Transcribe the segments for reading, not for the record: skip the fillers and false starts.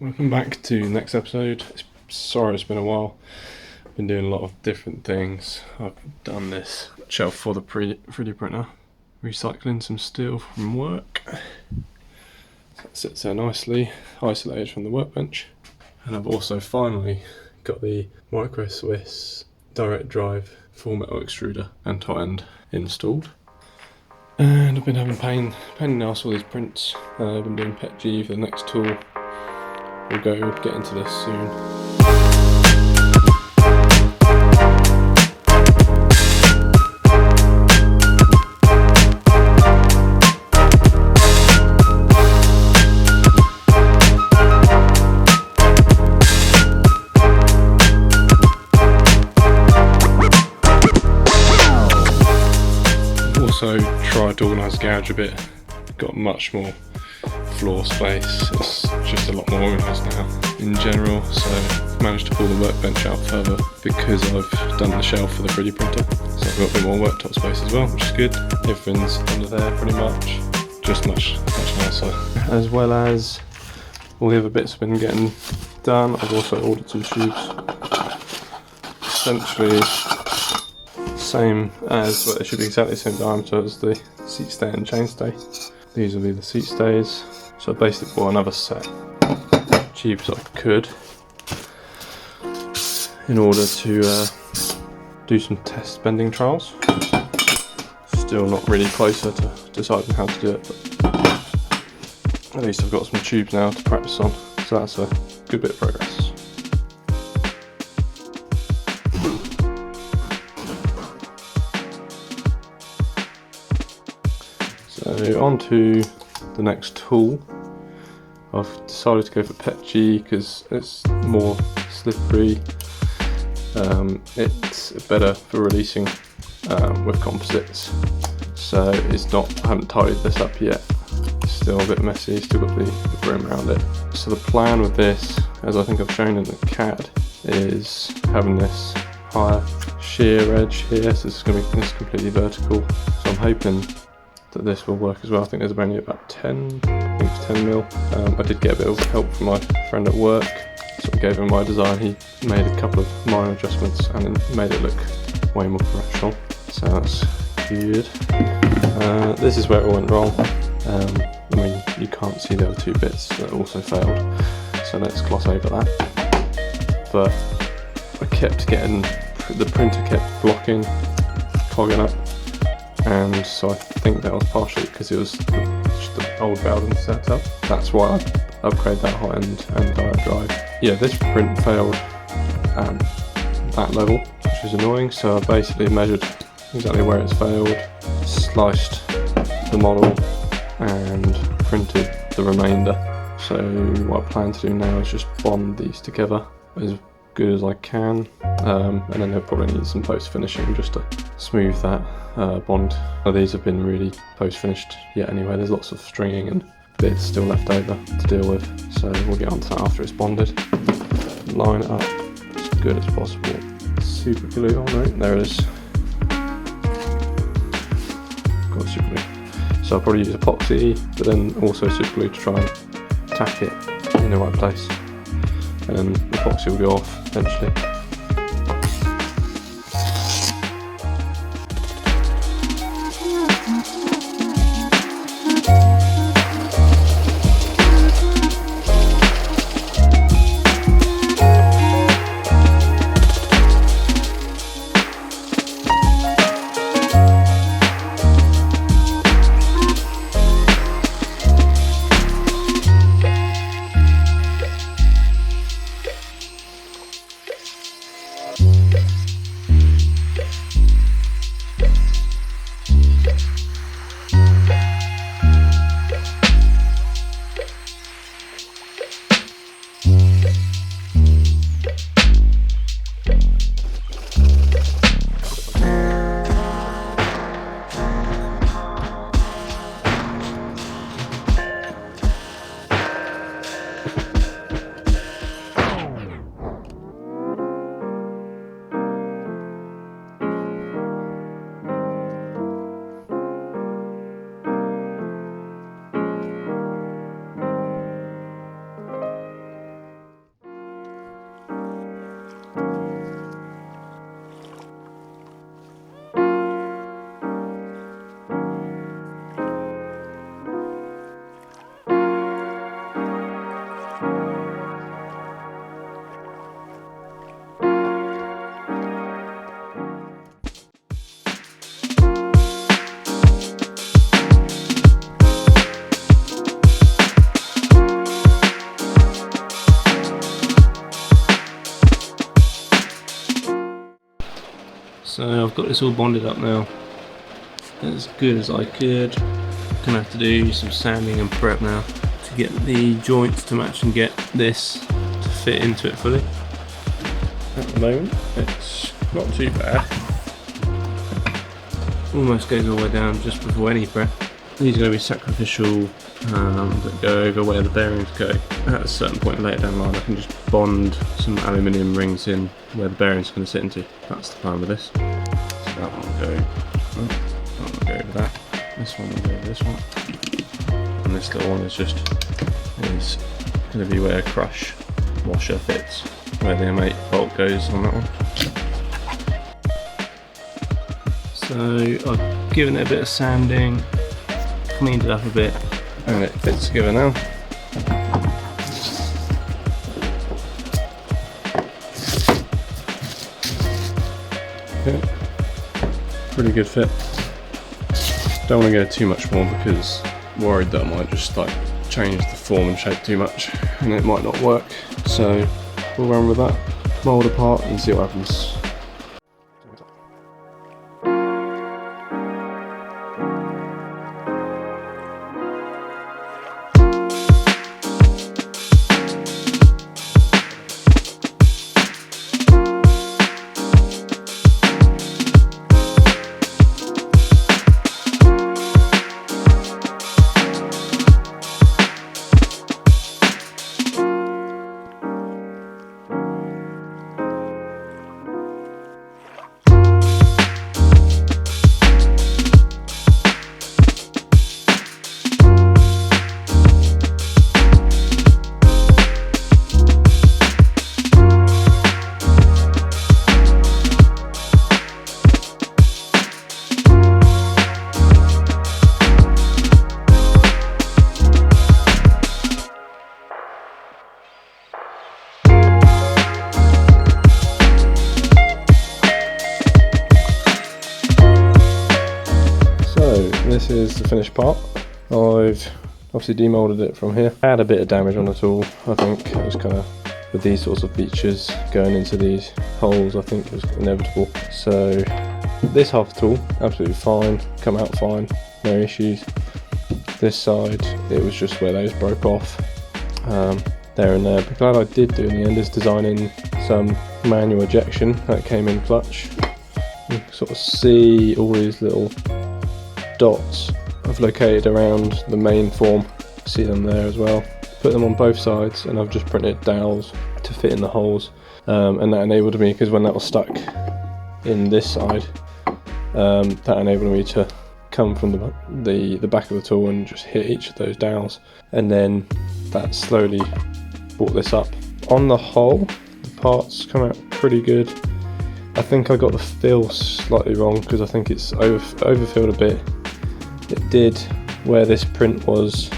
Welcome back to the next episode. Sorry it's been a while. I've been doing a lot of different things. I've done this shelf for the 3D printer, recycling some steel from work. So it sits there nicely, isolated from the workbench. And I've also finally got the Micro Swiss direct drive full metal extruder and top end installed. And I've been having pain in the arse with these prints. I've been doing EP5 for the next tool. We'll get into this soon. Also tried to organise the garage a bit, got much more floor space, it's just a lot more organised now in general, so I've managed to pull the workbench out further because I've done the shelf for the 3D printer, so I've got a bit more worktop space as well, which is good. Everything's under there pretty much, just much nicer. As well as all the other bits have been getting done, I've also ordered some tubes. Essentially same as, well, they should be exactly the same diameter as the seat stay and chain stay. These will be the seat stays. So I basically bought another set of tubes I could in order to do some test bending trials. Still not really closer to deciding how to do it, but at least I've got some tubes now to practice on, so that's a good bit of progress. So on to the next tool. I've decided to go for EP5 because it's more slippery. It's better for releasing with composites. So I haven't tidied this up yet. It's still a bit messy, still got the brim around it. So the plan with this, as I think I've shown in the CAD, is having this higher shear edge here. So this is completely vertical. So I'm hoping that this will work as well. I think there's only about 10 mil. I did get a bit of help from my friend at work, so I gave him my design. He made a couple of minor adjustments and made it look way more professional, so that's good. This is where it went wrong. I mean, you can't see there were two bits that also failed, so let's gloss over that. But I kept getting, the printer kept blocking, clogging up, and so I think that was partially because it was just the old Bowden setup. That's why I upgraded that high end and direct drive. Yeah, this print failed at that level, which is annoying, so I basically measured exactly where it's failed, sliced the model and printed the remainder. So what I plan to do now is just bond these together as good as I can, and then I'll probably need some post finishing just to smooth that bond. Now, these have been really post finished yet anyway, there's lots of stringing and bits still left over to deal with, so we'll get onto that after it's bonded. Line it up as good as possible. Super glue on it, there it is. Got super glue. So I'll probably use epoxy, but then also super glue to try and tack it in the right place. And then the epoxy will go off eventually. So I've got this all bonded up now, as good as I could. Gonna have to do some sanding and prep now to get the joints to match and get this to fit into it fully. At the moment, it's not too bad. Almost goes all the way down just before any prep. These are going to be sacrificial that go over where the bearings go. At a certain point later down the line I can just bond some aluminium rings in where the bearings are going to sit into. That's the plan with this. So that one will go, that one will go over that. This one will go over this one. And this little one is going to be where a crush washer fits, where the M8 bolt goes on that one. So I've given it a bit of sanding, cleaned it up a bit, and it fits together now. Okay. Pretty good fit. Don't want to go too much more because I'm worried that I might just like change the form and shape too much and it might not work. So we'll run with that, mould apart and see what happens. This is the finished part. I've obviously demoulded it from here. I had a bit of damage on the tool. I think it was kind of, with these sorts of features going into these holes, I think it was inevitable. So this half of the tool, absolutely fine, come out fine, no issues. This side, it was just where those broke off there and there. But glad I did do in the end is designing some manual ejection that came in clutch. You can sort of see all these little dots I've located around the main form, see them there as well. Put them on both sides and I've just printed dowels to fit in the holes, and that enabled me, because when that was stuck in this side, that enabled me to come from the back of the tool and just hit each of those dowels, and then that slowly brought this up. On the whole, the parts come out pretty good. I think I got the fill slightly wrong because I think it's overfilled a bit. It did where this print was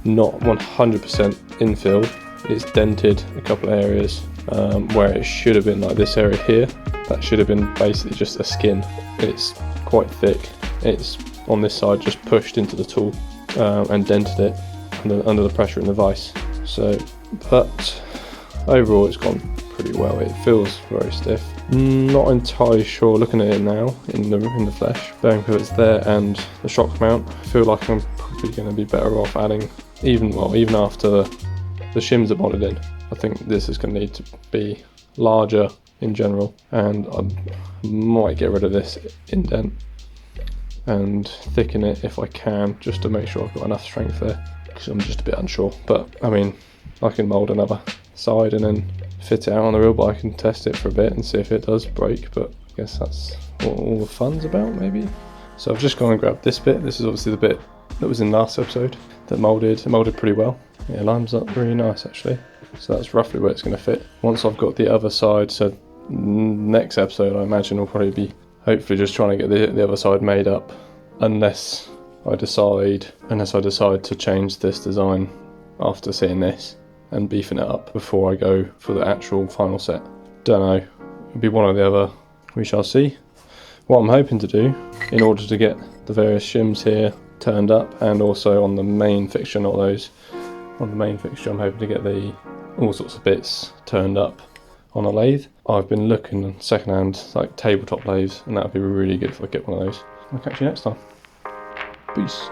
not 100% infilled. It's dented a couple of areas where it should have been, like this area here. That should have been basically just a skin. It's quite thick. It's on this side just pushed into the tool and dented it under the pressure in the vise. So, but overall it's gone pretty well. It feels very stiff. Not entirely sure looking at it now in the flesh. Bearing pivots there and the shock mount. I feel like I'm probably going to be better off adding, even after the shims are modded in. I think this is going to need to be larger in general, and I might get rid of this indent and thicken it if I can, just to make sure I've got enough strength there, because I'm just a bit unsure. But I mean, I can mould another side and then fit it out on the real bike and test it for a bit and see if it does break, but I guess that's what all the fun's about, maybe. So I've just gone and grabbed this bit. This is obviously the bit that was in last episode that moulded pretty well. It lines up really nice actually. So that's roughly where it's going to fit. Once I've got the other side, so next episode I imagine will probably be hopefully just trying to get the other side made up, unless I decide to change this design after seeing this and beefing it up before I go for the actual final set. Don't know, it'll be one or the other, we shall see. What I'm hoping to do, in order to get the various shims here turned up, and also on the main fixture, not those, on the main fixture I'm hoping to get all sorts of bits turned up on a lathe. I've been looking on second-hand like tabletop lathes, and that would be really good if I get one of those. I'll catch you next time. Peace.